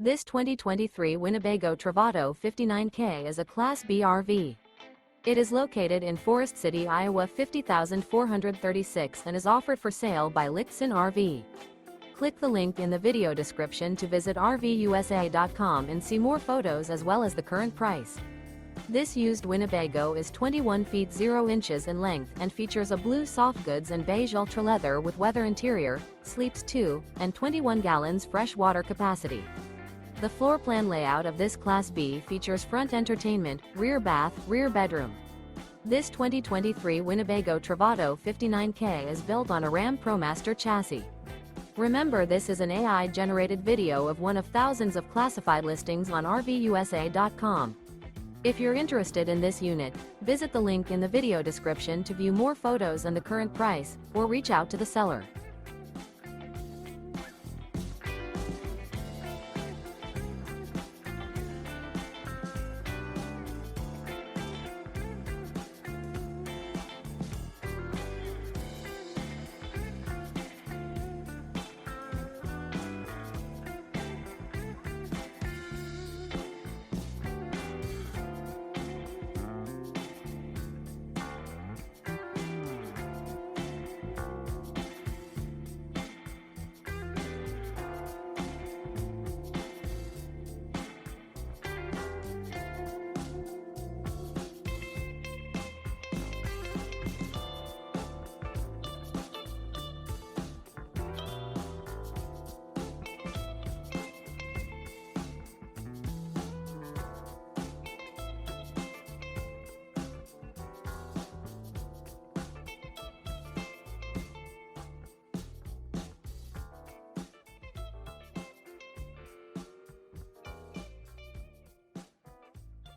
This 2023 Winnebago Travato 59K is a Class B RV. It is located in Forest City, Iowa 50,436 and is offered for sale by Lichtsinn RV. Click the link in the video description to visit RVUSA.com and see more photos as well as the current price. This used Winnebago is 21 feet 0 inches in length and features a blue Softgoods and beige Ultraleather with weather interior, sleeps 2, and 21 gallons fresh water capacity. The floor plan layout of this Class B features front entertainment, rear bath, rear bedroom. This 2023 Winnebago Travato 59K is built on a RAM ProMaster chassis. Remember, this is an AI-generated video of one of thousands of classified listings on RVUSA.com. If you're interested in this unit, visit the link in the video description to view more photos and the current price, or reach out to the seller.